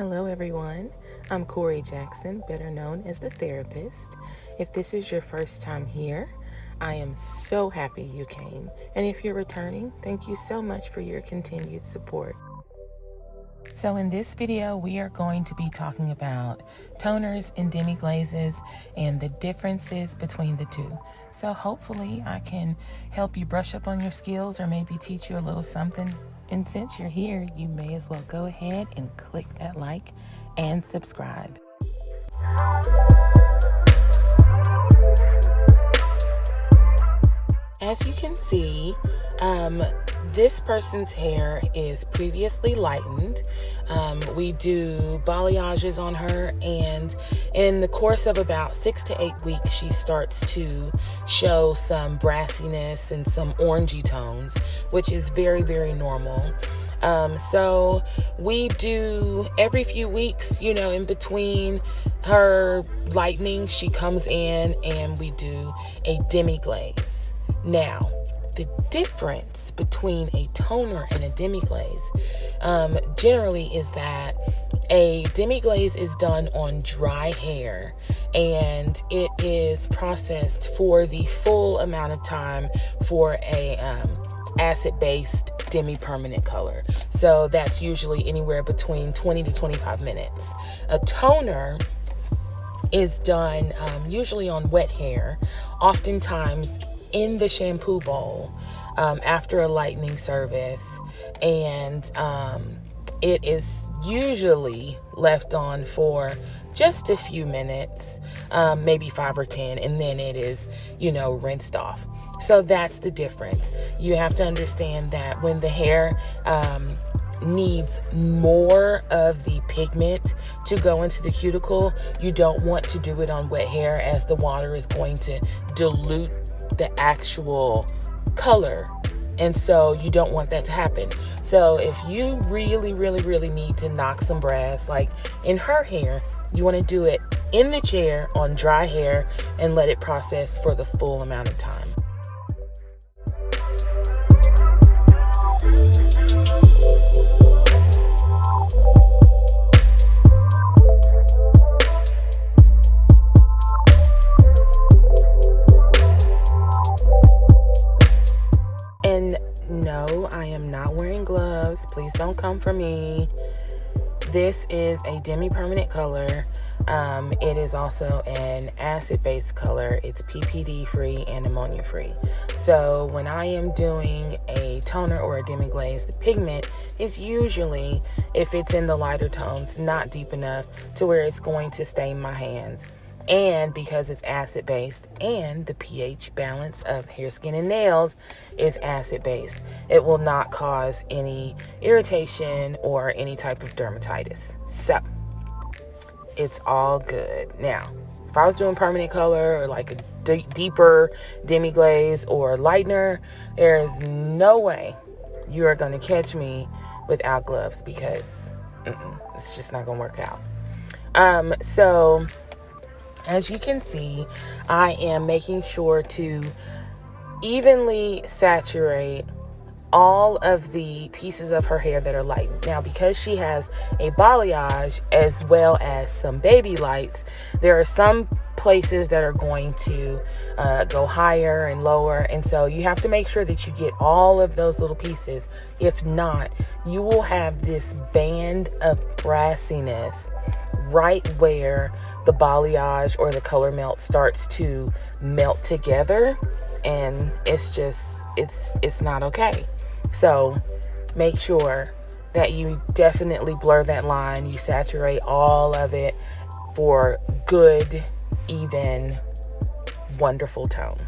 Hello everyone, I'm Korri Jackson, better known as the Therapist. If this is your first time here, I am so happy you came. And if you're returning, thank you so much for your continued support. So in this video, we are going to be talking about toners and demi-glazes and the differences between the two. So hopefully I can help you brush up on your skills or maybe teach you a little something. And since you're here, you may as well go ahead and click that like and subscribe. As you can see, this person's hair is previously lightened. We do balayages on her, and in the course of about 6 to 8 weeks, she starts to show some brassiness and some orangey tones, which is very, very normal. So we do every few weeks, in between her lightening, she comes in and we do a demi-glaze. Now, the difference between a toner and a demi-glaze generally is that a demi-glaze is done on dry hair and it is processed for the full amount of time for a acid-based demi-permanent color. So that's usually anywhere between 20 to 25 minutes. A toner is done usually on wet hair, oftentimes in the shampoo bowl after a lightening service, and it is usually left on for just a few minutes, maybe 5 or 10, and then it is rinsed off. So that's the difference. You have to understand that when the hair needs more of the pigment to go into the cuticle, you don't want to do it on wet hair, as the water is going to dilute the actual color, and so you don't want that to happen. So if you really, really, really need to knock some brass, like in her hair, you want to do it in the chair on dry hair and let it process for the full amount of time. And no, I am not wearing gloves. Please don't come for me. This is a demi-permanent color. It is also an acid-based color. It's PPD free and ammonia free. So when I am doing a toner or a demi-glaze, the pigment is usually, if it's in the lighter tones, not deep enough to where it's going to stain my hands. And because it's acid-based and the pH balance of hair, skin, and nails is acid-based, it will not cause any irritation or any type of dermatitis. So it's all good. Now, if I was doing permanent color or like a deeper demi-glaze or lightener, there's no way you are going to catch me without gloves, because it's just not going to work out. So as you can see, I am making sure to evenly saturate all of the pieces of her hair that are lightened. Now, because she has a balayage as well as some baby lights, there are some places that are going to go higher and lower, and so you have to make sure that you get all of those little pieces. If not, you will have this band of brassiness right where the balayage or the color melt starts to melt together, and it's just it's not okay. So make sure that you definitely blur that line. You saturate all of it for good, even, wonderful tone.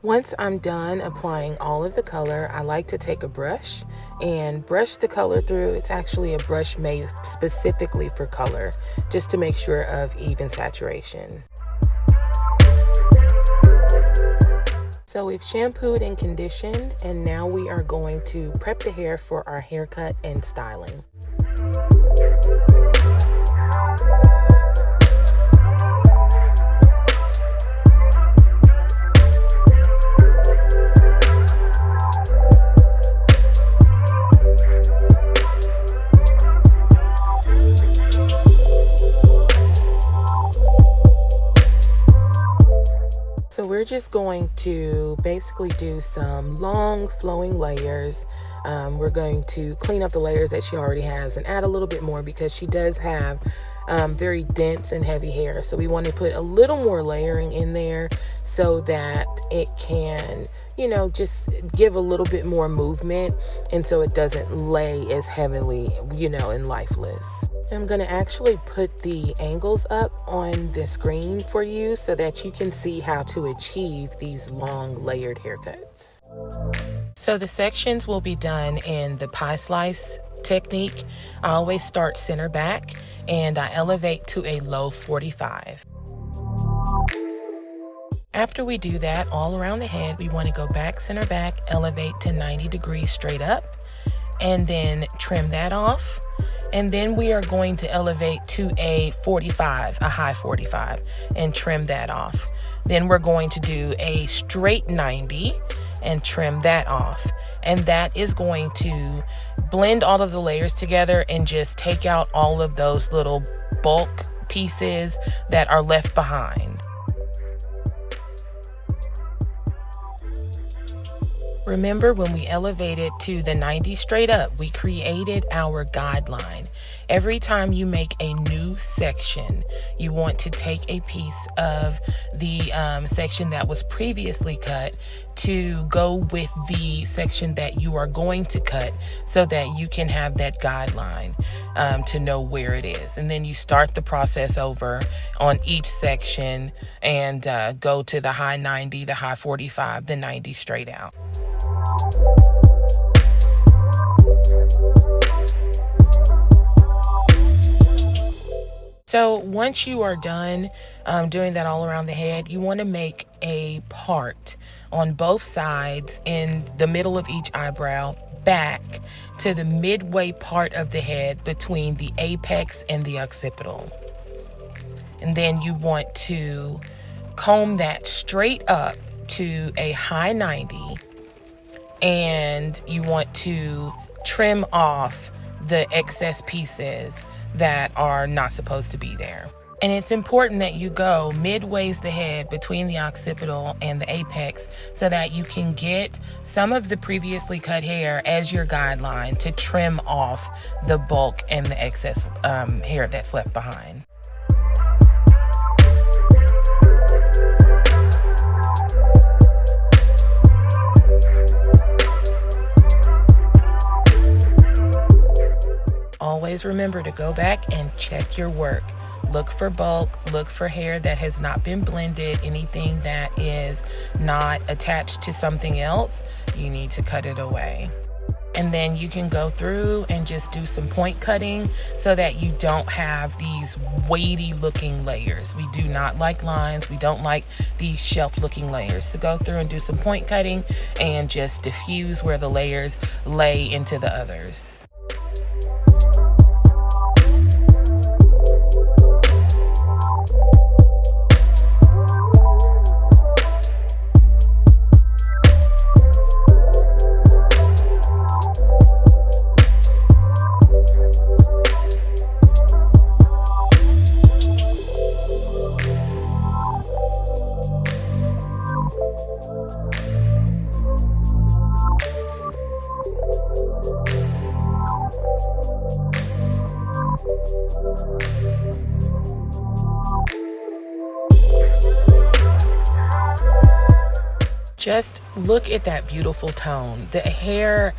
Once I'm done applying all of the color, I like to take a brush and brush the color through. It's actually a brush made specifically for color, just to make sure of even saturation. So we've shampooed and conditioned, and now we are going to prep the hair for our haircut and styling. So we're just going to basically do some long flowing layers. We're going to clean up the layers that she already has and add a little bit more because she does have very dense and heavy hair. So we want to put a little more layering in there so that it can, you know, just give a little bit more movement, and so it doesn't lay as heavily, you know, and lifeless. I'm going to actually put the angles up on the screen for you so that you can see how to achieve these long layered haircuts. So the sections will be done in the pie slice technique. I always start center back and I elevate to a low 45. After we do that all around the head, we want to go back, center back, elevate to 90 degrees straight up, and then trim that off. And then we are going to elevate to a 45, a high 45, and trim that off. Then we're going to do a straight 90 and trim that off. And that is going to blend all of the layers together and just take out all of those little bulk pieces that are left behind. Remember, when we elevated to the 90 straight up, we created our guideline. Every time you make a new section, you want to take a piece of the section that was previously cut to go with the section that you are going to cut so that you can have that guideline to know where it is. And then you start the process over on each section and go to the high 90, the high 45, the 90 straight out. So once you are done doing that all around the head, you want to make a part on both sides in the middle of each eyebrow back to the midway part of the head between the apex and the occipital. And then you want to comb that straight up to a high 90, and you want to trim off the excess pieces that are not supposed to be there. And it's important that you go midways the head between the occipital and the apex so that you can get some of the previously cut hair as your guideline to trim off the bulk and the excess hair that's left behind. Always remember to go back and check your work. Look for bulk, look for hair that has not been blended, anything that is not attached to something else, you need to cut it away. And then you can go through and just do some point cutting so that you don't have these weighty looking layers. We do not like lines. We don't like these shelf looking layers. So go through and do some point cutting and just diffuse where the layers lay into the others. Just look at that beautiful tone. The hair,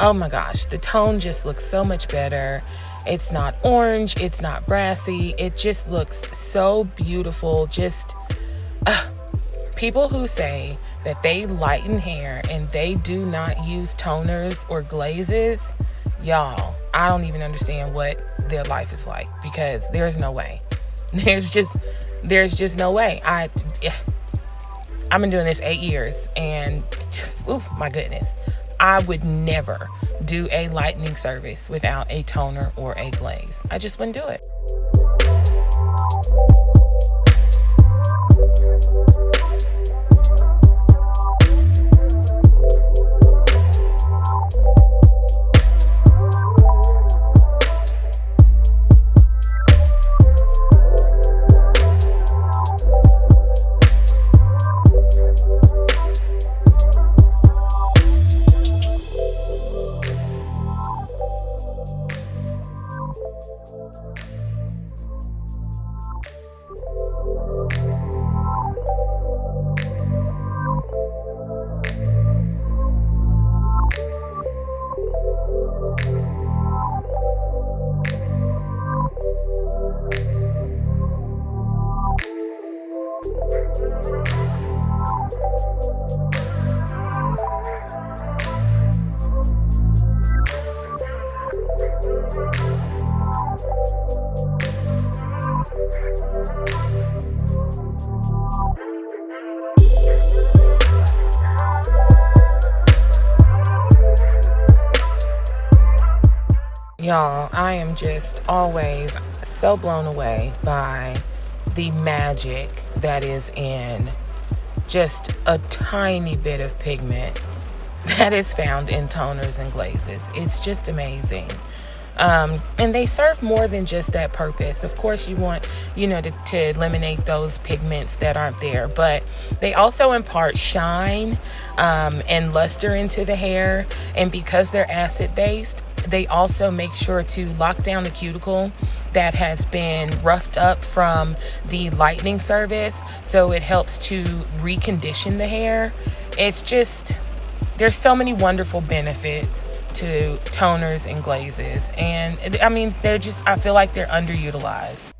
oh my gosh, the tone just looks so much better. It's not orange, it's not brassy. It just looks so beautiful. Just people who say that they lighten hair and they do not use toners or glazes, y'all, I don't even understand what their life is like, because there's no way. There's just no way. I've been doing this 8 years, and oh my goodness, I would never do a lightening service without a toner or a glaze. I just wouldn't do it. Y'all, I am just always so blown away by the magic that is in just a tiny bit of pigment that is found in toners and glazes. It's just amazing. And they serve more than just that purpose. Of course, you want, to eliminate those pigments that aren't there, but they also impart shine and luster into the hair. And because they're acid-based, they also make sure to lock down the cuticle that has been roughed up from the lightening service. So it helps to recondition the hair. It's just, there's so many wonderful benefits to toners and glazes. And I mean, I feel like they're underutilized.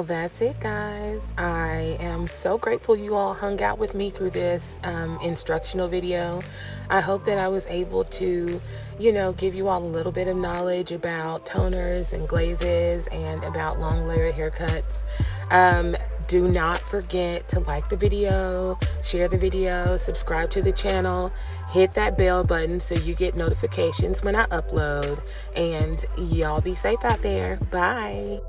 Well, that's it, guys. I am so grateful you all hung out with me through this instructional video. I hope that I was able to, give you all a little bit of knowledge about toners and glazes and about long layered haircuts. Do not forget to like the video, share the video, subscribe to the channel, hit that bell button so you get notifications when I upload, and y'all be safe out there. Bye.